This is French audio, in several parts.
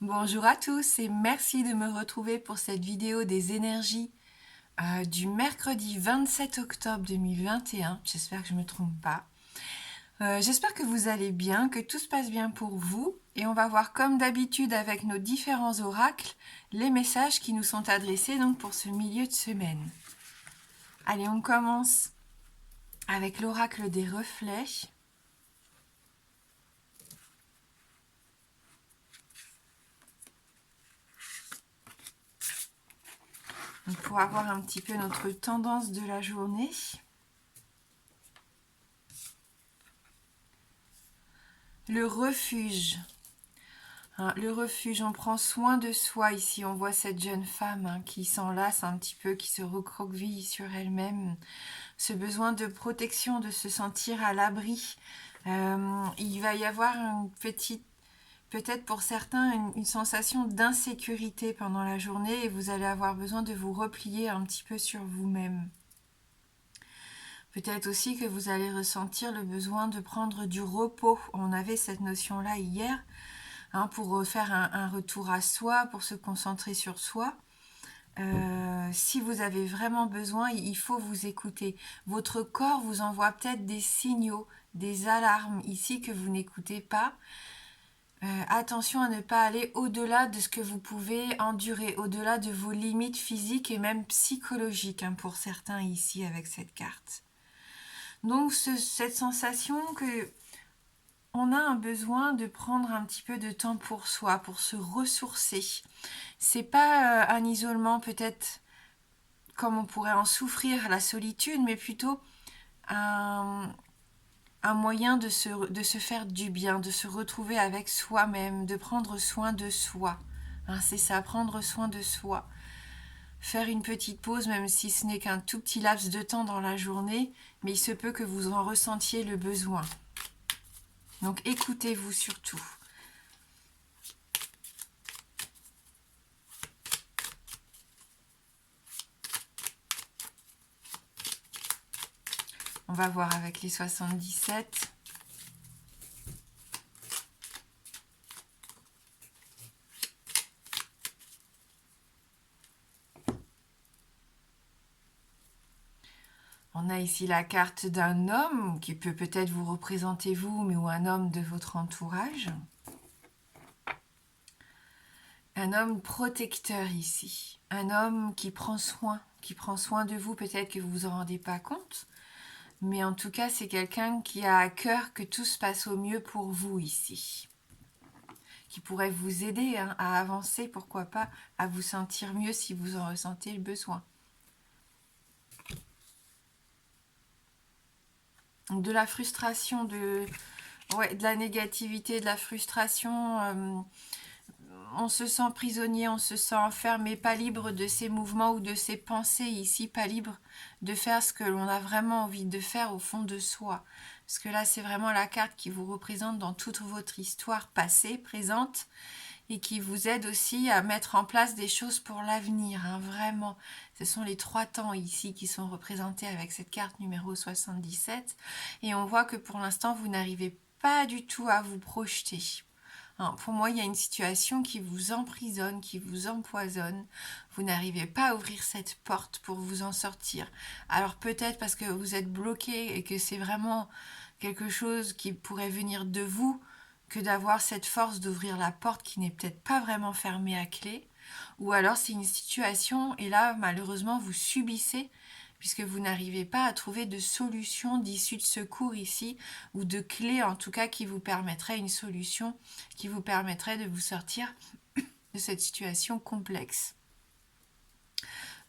Bonjour à tous et merci de me retrouver pour cette vidéo des énergies du mercredi 27 octobre 2021. J'espère que je ne me trompe pas. J'espère que vous allez bien, que tout se passe bien pour vous. Et on va voir comme d'habitude avec nos différents oracles les messages qui nous sont adressés donc pour ce milieu de semaine. Allez, on commence avec l'oracle des reflets. Pour avoir un petit peu notre tendance de la journée. Le refuge. Le refuge, on prend soin de soi ici. On voit cette jeune femme qui s'enlace un petit peu, qui se recroqueville sur elle-même. Ce besoin de protection, de se sentir à l'abri. Il va y avoir une petite, peut-être pour certains, une sensation d'insécurité pendant la journée et vous allez avoir besoin de vous replier un petit peu sur vous-même. Peut-être aussi que vous allez ressentir le besoin de prendre du repos. On avait cette notion-là hier. Pour faire un retour à soi, pour se concentrer sur soi. Si vous avez vraiment besoin, il faut vous écouter. Votre corps vous envoie peut-être des signaux, des alarmes ici que vous n'écoutez pas. Attention à ne pas aller au-delà de ce que vous pouvez endurer, au-delà de vos limites physiques et même psychologiques pour certains ici avec cette carte. Donc cette sensation que on a un besoin de prendre un petit peu de temps pour soi, pour se ressourcer. C'est pas un isolement peut-être comme on pourrait en souffrir, la solitude, mais plutôt un moyen de se faire du bien, de se retrouver avec soi-même, de prendre soin de soi. C'est ça, prendre soin de soi. Faire une petite pause, même si ce n'est qu'un tout petit laps de temps dans la journée, mais il se peut que vous en ressentiez le besoin. Donc écoutez-vous surtout. On va voir avec les 77. On a ici la carte d'un homme qui peut peut-être vous représenter vous, mais ou un homme de votre entourage. Un homme protecteur ici. Un homme qui prend soin de vous. Peut-être que vous vous en rendez pas compte. Mais en tout cas, c'est quelqu'un qui a à cœur que tout se passe au mieux pour vous ici. Qui pourrait vous aider à avancer, pourquoi pas, à vous sentir mieux si vous en ressentez le besoin. De la frustration, de la négativité, de la frustration. On se sent prisonnier, on se sent enfermé, pas libre de ses mouvements ou de ses pensées ici, pas libre de faire ce que l'on a vraiment envie de faire au fond de soi. Parce que là, c'est vraiment la carte qui vous représente dans toute votre histoire passée, présente, et qui vous aide aussi à mettre en place des choses pour l'avenir, vraiment. Ce sont les 3 temps ici qui sont représentés avec cette carte numéro 77. Et on voit que pour l'instant, vous n'arrivez pas du tout à vous projeter. Pour moi, il y a une situation qui vous emprisonne, qui vous empoisonne. Vous n'arrivez pas à ouvrir cette porte pour vous en sortir. Alors peut-être parce que vous êtes bloqué et que c'est vraiment quelque chose qui pourrait venir de vous que d'avoir cette force d'ouvrir la porte qui n'est peut-être pas vraiment fermée à clé. Ou alors c'est une situation et là, malheureusement, vous subissez puisque vous n'arrivez pas à trouver de solution, d'issue de secours ici, ou de clé en tout cas qui vous permettrait une solution, qui vous permettrait de vous sortir de cette situation complexe.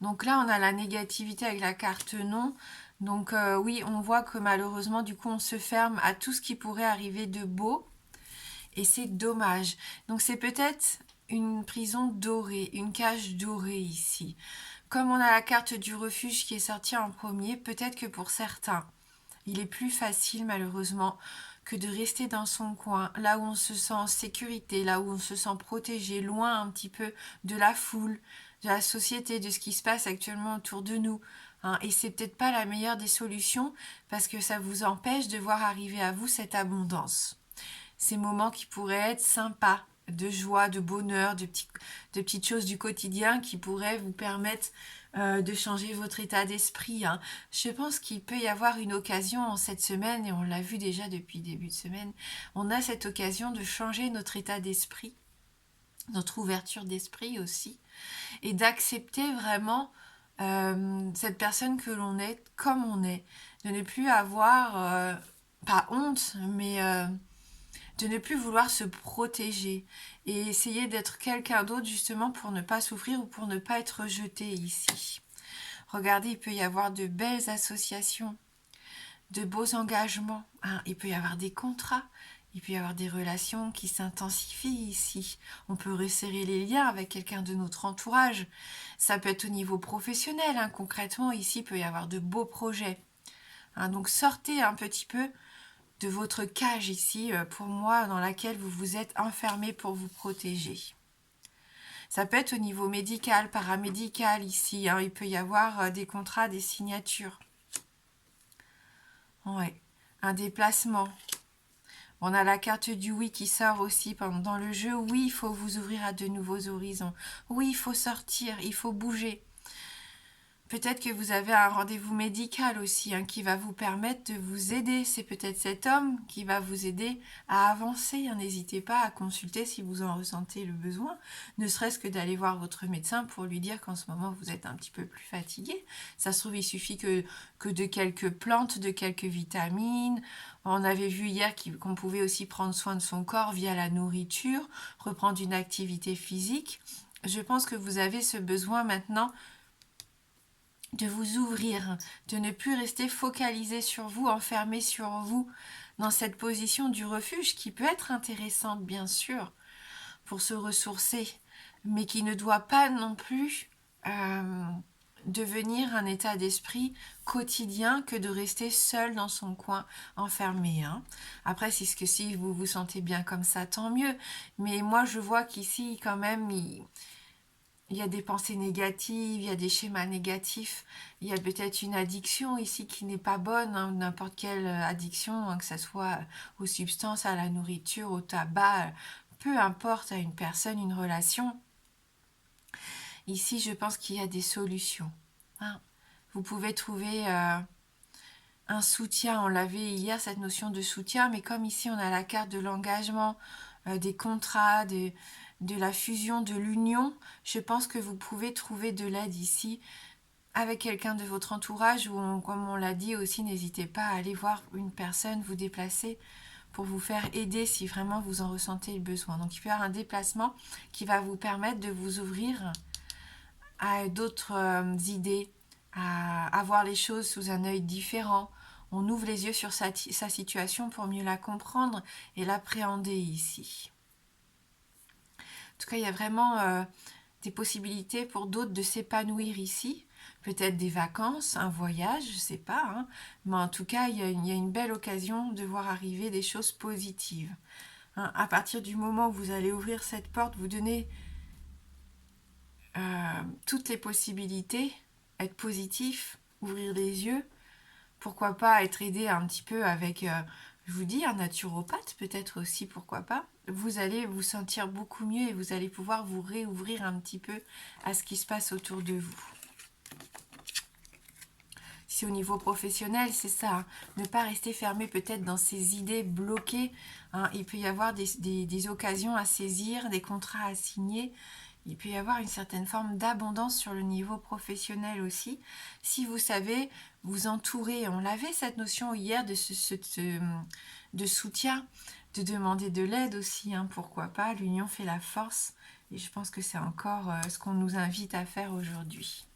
Donc là, on a la négativité avec la carte non. Donc oui, on voit que malheureusement, du coup, on se ferme à tout ce qui pourrait arriver de beau. Et c'est dommage. Donc c'est peut-être une prison dorée, une cage dorée ici. Comme on a la carte du refuge qui est sortie en premier, peut-être que pour certains, il est plus facile malheureusement que de rester dans son coin, là où on se sent en sécurité, là où on se sent protégé, loin un petit peu de la foule, de la société, de ce qui se passe actuellement autour de nous. Et c'est peut-être pas la meilleure des solutions parce que ça vous empêche de voir arriver à vous cette abondance. Ces moments qui pourraient être sympas, de joie, de bonheur, de petites choses du quotidien qui pourraient vous permettre de changer votre état d'esprit, hein. Je pense qu'il peut y avoir une occasion en cette semaine, et on l'a vu déjà depuis le début de semaine, on a cette occasion de changer notre état d'esprit, notre ouverture d'esprit aussi, et d'accepter vraiment cette personne que l'on est comme on est, de ne plus avoir, pas honte, mais de ne plus vouloir se protéger et essayer d'être quelqu'un d'autre justement pour ne pas souffrir ou pour ne pas être rejeté ici. Regardez, il peut y avoir de belles associations, de beaux engagements, hein. Il peut y avoir des contrats, il peut y avoir des relations qui s'intensifient ici. On peut resserrer les liens avec quelqu'un de notre entourage. Ça peut être au niveau professionnel, hein. Concrètement, ici, il peut y avoir de beaux projets, hein. Donc sortez un petit peu de votre cage ici, pour moi, dans laquelle vous vous êtes enfermé pour vous protéger. Ça peut être au niveau médical, paramédical ici, hein. Il peut y avoir des contrats, des signatures. Ouais. Un déplacement. On a la carte du oui qui sort aussi pendant le jeu. Oui, il faut vous ouvrir à de nouveaux horizons. Oui, il faut sortir, il faut bouger. Peut-être que vous avez un rendez-vous médical aussi, hein, qui va vous permettre de vous aider. C'est peut-être cet homme qui va vous aider à avancer, hein. N'hésitez pas à consulter si vous en ressentez le besoin, ne serait-ce que d'aller voir votre médecin pour lui dire qu'en ce moment vous êtes un petit peu plus fatigué. Ça se trouve, il suffit que de quelques plantes, de quelques vitamines. On avait vu hier qu'on pouvait aussi prendre soin de son corps via la nourriture, reprendre une activité physique. Je pense que vous avez ce besoin maintenant de vous ouvrir, de ne plus rester focalisé sur vous, enfermé sur vous, dans cette position du refuge qui peut être intéressante bien sûr pour se ressourcer, mais qui ne doit pas non plus devenir un état d'esprit quotidien que de rester seul dans son coin enfermé, hein. Après, si vous vous sentez bien comme ça, tant mieux, mais moi je vois qu'ici quand même il y a des pensées négatives, il y a des schémas négatifs, il y a peut-être une addiction ici qui n'est pas bonne, hein, n'importe quelle addiction, hein, que ce soit aux substances, à la nourriture, au tabac, peu importe, à une personne, une relation. Ici, je pense qu'il y a des solutions, hein. Vous pouvez trouver un soutien, on l'avait hier, cette notion de soutien, mais comme ici on a la carte de l'engagement, des contrats, de la fusion, de l'union, je pense que vous pouvez trouver de l'aide ici avec quelqu'un de votre entourage ou comme on l'a dit aussi, n'hésitez pas à aller voir une personne, vous déplacer pour vous faire aider si vraiment vous en ressentez le besoin. Donc il peut y avoir un déplacement qui va vous permettre de vous ouvrir à d'autres idées, à voir les choses sous un œil différent. On ouvre les yeux sur sa situation pour mieux la comprendre et l'appréhender ici. En tout cas, il y a vraiment des possibilités pour d'autres de s'épanouir ici. Peut-être des vacances, un voyage, je ne sais pas, hein. Mais en tout cas, il y a une belle occasion de voir arriver des choses positives, hein. À partir du moment où vous allez ouvrir cette porte, vous donnez toutes les possibilités, être positif, ouvrir les yeux, pourquoi pas être aidé un petit peu avec, je vous dis, un naturopathe peut-être aussi, pourquoi pas. Vous allez vous sentir beaucoup mieux et vous allez pouvoir vous réouvrir un petit peu à ce qui se passe autour de vous. Si au niveau professionnel, c'est ça, hein, ne pas rester fermé peut-être dans ses idées bloquées, hein. Il peut y avoir des occasions à saisir, des contrats à signer. Il peut y avoir une certaine forme d'abondance sur le niveau professionnel aussi. Si vous savez vous entourer, on l'avait cette notion hier de soutien, de demander de l'aide aussi, hein, pourquoi pas, l'union fait la force. Et je pense que c'est encore ce qu'on nous invite à faire aujourd'hui.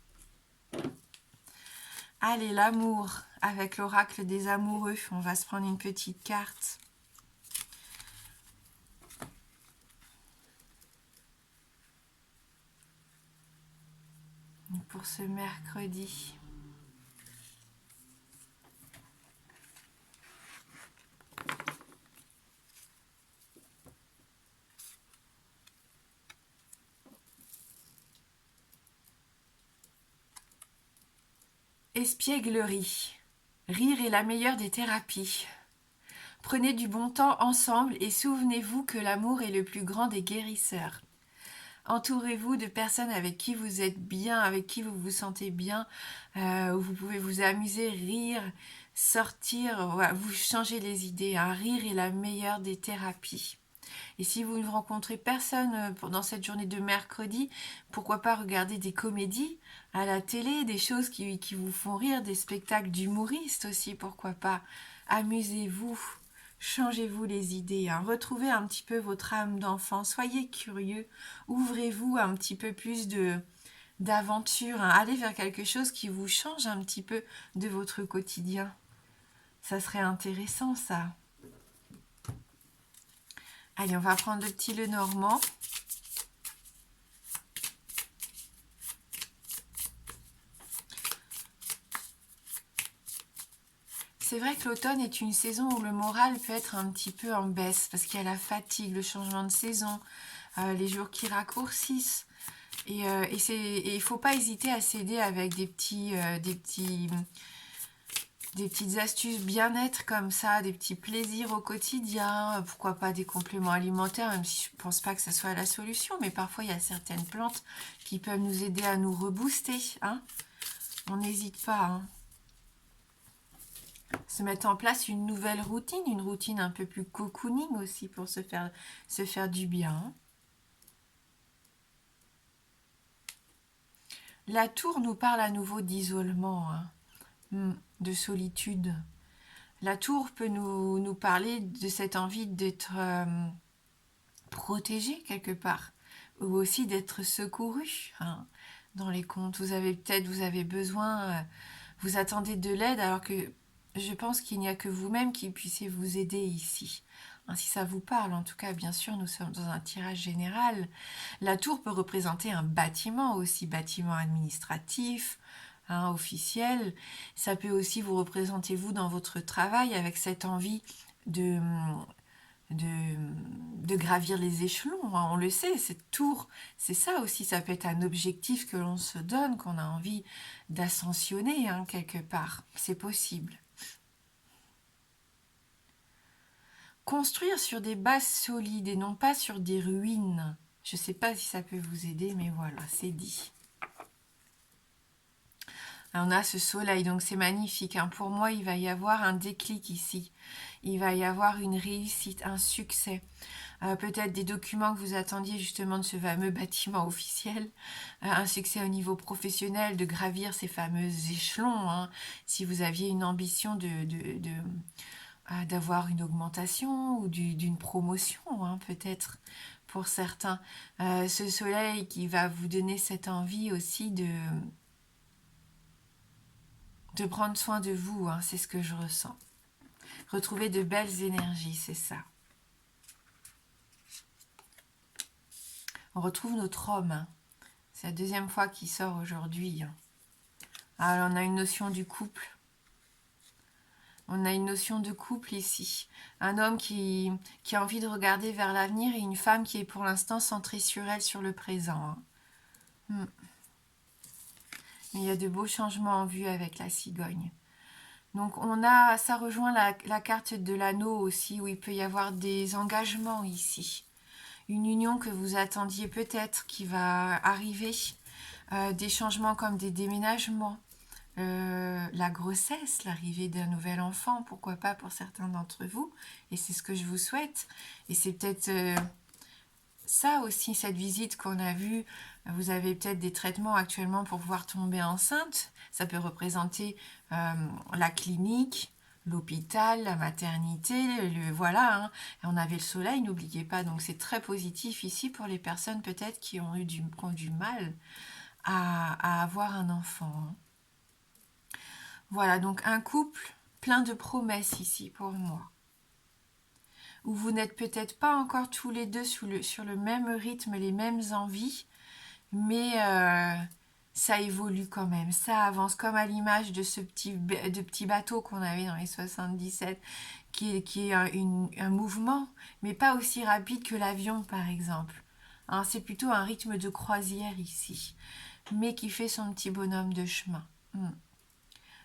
Allez, l'amour, avec l'oracle des amoureux, on va se prendre une petite carte. Pour ce mercredi. Espièglerie. Rire est la meilleure des thérapies. Prenez du bon temps ensemble et souvenez-vous que l'amour est le plus grand des guérisseurs. Entourez-vous de personnes avec qui vous êtes bien, avec qui vous vous sentez bien, où vous pouvez vous amuser, rire, sortir, voilà, vous changer les idées. Un rire est la meilleure des thérapies. Et si vous ne rencontrez personne dans cette journée de mercredi, pourquoi pas regarder des comédies à la télé, des choses qui vous font rire, des spectacles d'humoristes aussi, pourquoi pas. Amusez-vous, changez-vous les idées, hein. Retrouvez un petit peu votre âme d'enfant, soyez curieux, ouvrez-vous un petit peu plus d'aventure, hein. Allez vers quelque chose qui vous change un petit peu de votre quotidien. Ça serait intéressant, ça. Allez, on va prendre le petit Lenormand. C'est vrai que l'automne est une saison où le moral peut être un petit peu en baisse parce qu'il y a la fatigue, le changement de saison, les jours qui raccourcissent. Et il ne faut pas hésiter à s'aider avec des petites astuces bien-être comme ça, des petits plaisirs au quotidien, pourquoi pas des compléments alimentaires, même si je ne pense pas que ça soit la solution, mais parfois il y a certaines plantes qui peuvent nous aider à nous rebooster, hein. On n'hésite pas, hein. Se mettre en place une nouvelle routine, une routine un peu plus cocooning aussi pour se faire du bien, hein. La tour nous parle à nouveau d'isolement, hein, de solitude. La tour peut nous parler de cette envie d'être protégé quelque part, ou aussi d'être secouru, hein. Dans les contes, vous avez besoin, vous attendez de l'aide, alors que je pense qu'il n'y a que vous-même qui puissiez vous aider ici. Hein, si ça vous parle, en tout cas, bien sûr, nous sommes dans un tirage général. La tour peut représenter un bâtiment aussi, bâtiment administratif, hein, officiel. Ça peut aussi vous représenter vous dans votre travail avec cette envie de, de, de gravir les échelons, hein. On le sait, cette tour, c'est ça aussi, ça peut être un objectif que l'on se donne, qu'on a envie d'ascensionner, hein, quelque part. C'est possible. Construire sur des bases solides et non pas sur des ruines. Je ne sais pas si ça peut vous aider, mais voilà, c'est dit. On a ce soleil, donc c'est magnifique, hein. Pour moi, il va y avoir un déclic ici. Il va y avoir une réussite, un succès. Peut-être des documents que vous attendiez justement de ce fameux bâtiment officiel. Un succès au niveau professionnel, de gravir ces fameux échelons, hein. Si vous aviez une ambition d'avoir une augmentation ou d'une promotion, hein, peut-être pour certains. Ce soleil qui va vous donner cette envie aussi de prendre soin de vous, hein, c'est ce que je ressens. Retrouver de belles énergies, c'est ça. On retrouve notre homme, hein. C'est la deuxième fois qu'il sort aujourd'hui, hein. Alors on a une notion du couple. On a une notion de couple ici. Un homme qui a envie de regarder vers l'avenir et une femme qui est pour l'instant centrée sur elle, sur le présent, hein. Mais il y a de beaux changements en vue avec la cigogne. Donc ça rejoint la carte de l'anneau aussi, où il peut y avoir des engagements ici. Une union que vous attendiez peut-être qui va arriver. Des changements comme des déménagements. La grossesse, l'arrivée d'un nouvel enfant, pourquoi pas pour certains d'entre vous. Et c'est ce que je vous souhaite. Et c'est peut-être ça aussi, cette visite qu'on a vue. Vous avez peut-être des traitements actuellement pour pouvoir tomber enceinte. Ça peut représenter la clinique, l'hôpital, la maternité, voilà, hein. Et on avait le soleil, n'oubliez pas. Donc c'est très positif ici pour les personnes peut-être qui ont du mal à avoir un enfant, hein. Voilà, donc un couple plein de promesses ici pour moi. Où vous n'êtes peut-être pas encore tous les deux sur le même rythme, les mêmes envies, mais ça évolue quand même, ça avance comme à l'image de ce petit bateau qu'on avait dans les 77, qui est un mouvement, mais pas aussi rapide que l'avion par exemple, hein. C'est plutôt un rythme de croisière ici, mais qui fait son petit bonhomme de chemin.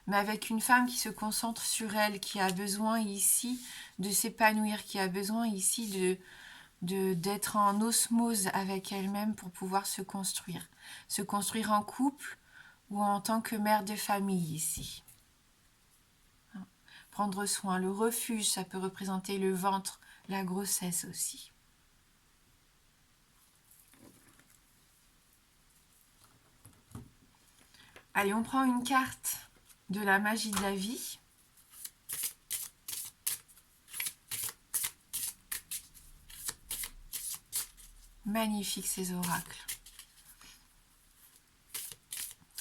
mais avec une femme qui se concentre sur elle, qui a besoin ici de s'épanouir, qui a besoin ici d'être en osmose avec elle-même pour pouvoir se construire en couple ou en tant que mère de famille ici. Prendre soin, le refuge, ça peut représenter le ventre, la grossesse aussi. Allez, on prend une carte de la magie de la vie. Magnifique ces oracles.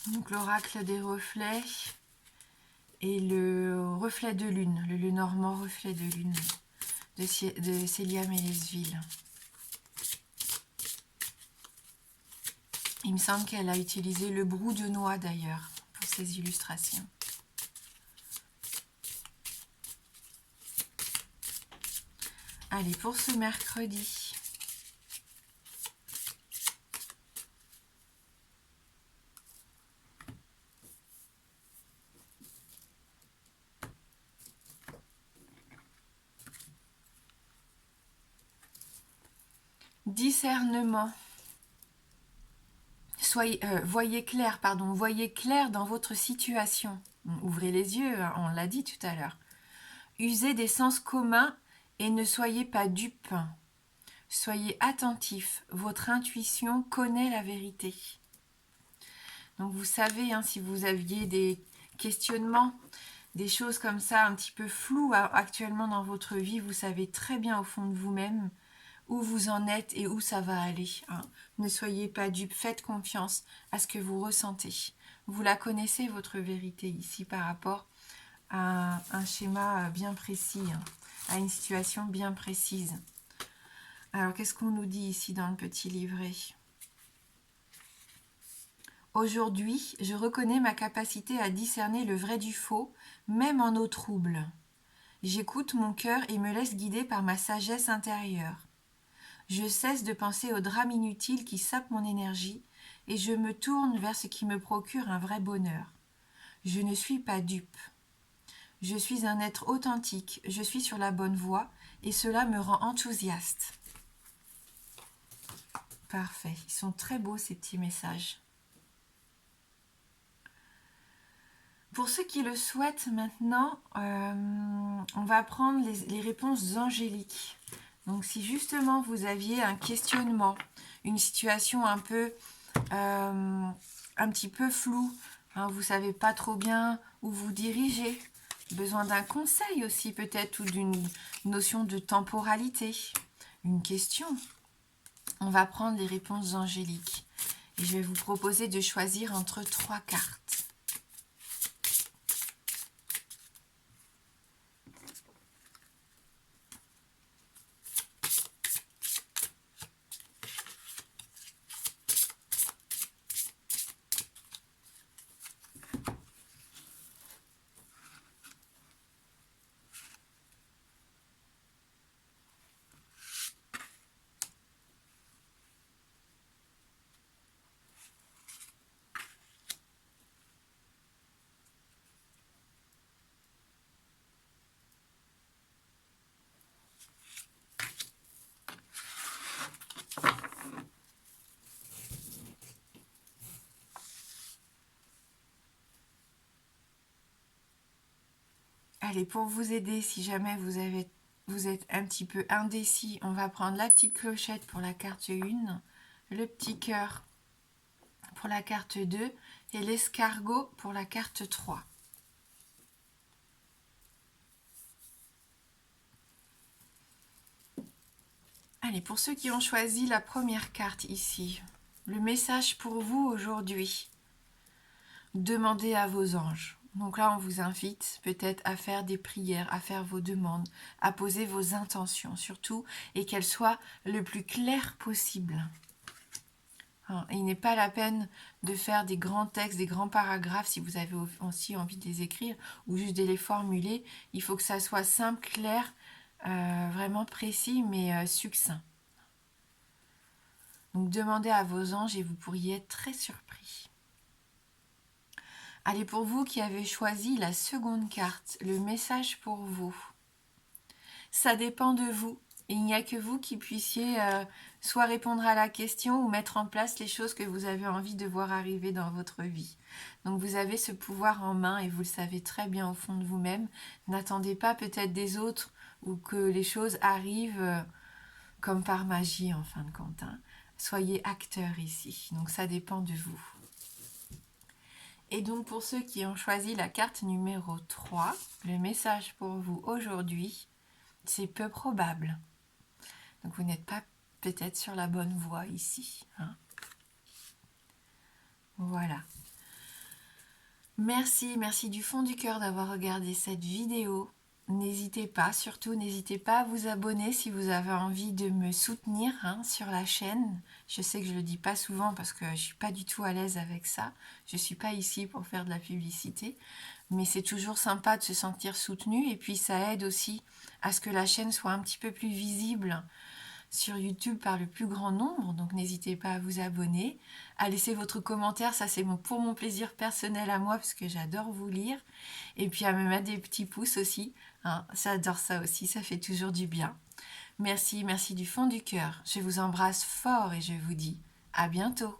Donc l'oracle des reflets et le reflet de lune, le Lenormand reflet de lune de Célia Mélesville. Il me semble qu'elle a utilisé le brou de noix d'ailleurs pour ses illustrations. Allez, pour ce mercredi, discernement. Voyez clair dans votre situation. Ouvrez les yeux, hein, on l'a dit tout à l'heure. Usez des sens communs et ne soyez pas dupes. Soyez attentifs, votre intuition connaît la vérité. Donc vous savez, hein, si vous aviez des questionnements, des choses comme ça un petit peu floues actuellement dans votre vie, vous savez très bien au fond de vous-même où vous en êtes et où ça va aller. Hein. Ne soyez pas dupes, faites confiance à ce que vous ressentez. Vous la connaissez, votre vérité ici, par rapport à un schéma bien précis, hein, à une situation bien précise. Alors, qu'est-ce qu'on nous dit ici dans le petit livret ? Aujourd'hui, je reconnais ma capacité à discerner le vrai du faux, même en eau trouble. J'écoute mon cœur et me laisse guider par ma sagesse intérieure. Je cesse de penser aux drames inutiles qui sapent mon énergie et je me tourne vers ce qui me procure un vrai bonheur. Je ne suis pas dupe. Je suis un être authentique, je suis sur la bonne voie et cela me rend enthousiaste. Parfait, ils sont très beaux ces petits messages. Pour ceux qui le souhaitent maintenant, on va prendre les réponses angéliques. Donc si justement vous aviez un questionnement, une situation un petit peu floue, hein, vous ne savez pas trop bien où vous dirigez, besoin d'un conseil aussi peut-être ou d'une notion de temporalité, une question, on va prendre les réponses angéliques. Et je vais vous proposer de choisir entre 3 cartes. Allez, pour vous aider, si jamais vous êtes un petit peu indécis, on va prendre la petite clochette pour la carte 1, le petit cœur pour la carte 2 et l'escargot pour la carte 3. Allez, pour ceux qui ont choisi la première carte ici, le message pour vous aujourd'hui, demandez à vos anges. Donc là, on vous invite peut-être à faire des prières, à faire vos demandes, à poser vos intentions surtout, et qu'elles soient le plus claires possible. Il n'est pas la peine de faire des grands textes, des grands paragraphes si vous avez aussi envie de les écrire ou juste de les formuler. Il faut que ça soit simple, clair, vraiment précis mais succinct. Donc demandez à vos anges et vous pourriez être très surpris. Allez, pour vous qui avez choisi la seconde carte, le message pour vous. Ça dépend de vous. Il n'y a que vous qui puissiez soit répondre à la question ou mettre en place les choses que vous avez envie de voir arriver dans votre vie. Donc vous avez ce pouvoir en main et vous le savez très bien au fond de vous-même. N'attendez pas peut-être des autres ou que les choses arrivent comme par magie en fin de compte. Hein. Soyez acteur ici. Donc ça dépend de vous. Et donc pour ceux qui ont choisi la carte numéro 3, le message pour vous aujourd'hui, c'est peu probable. Donc vous n'êtes pas peut-être sur la bonne voie ici. Hein. Voilà. Merci du fond du cœur d'avoir regardé cette vidéo. N'hésitez pas, surtout n'hésitez pas à vous abonner si vous avez envie de me soutenir sur la chaîne. Je sais que je ne le dis pas souvent parce que je ne suis pas du tout à l'aise avec ça. Je ne suis pas ici pour faire de la publicité. Mais c'est toujours sympa de se sentir soutenu et puis ça aide aussi à ce que la chaîne soit un petit peu plus visible sur YouTube par le plus grand nombre, donc n'hésitez pas à vous abonner, à laisser votre commentaire, ça c'est pour mon plaisir personnel à moi, parce que j'adore vous lire, et puis à me mettre des petits pouces aussi, hein, j'adore ça aussi, ça fait toujours du bien. Merci du fond du cœur, je vous embrasse fort et je vous dis à bientôt.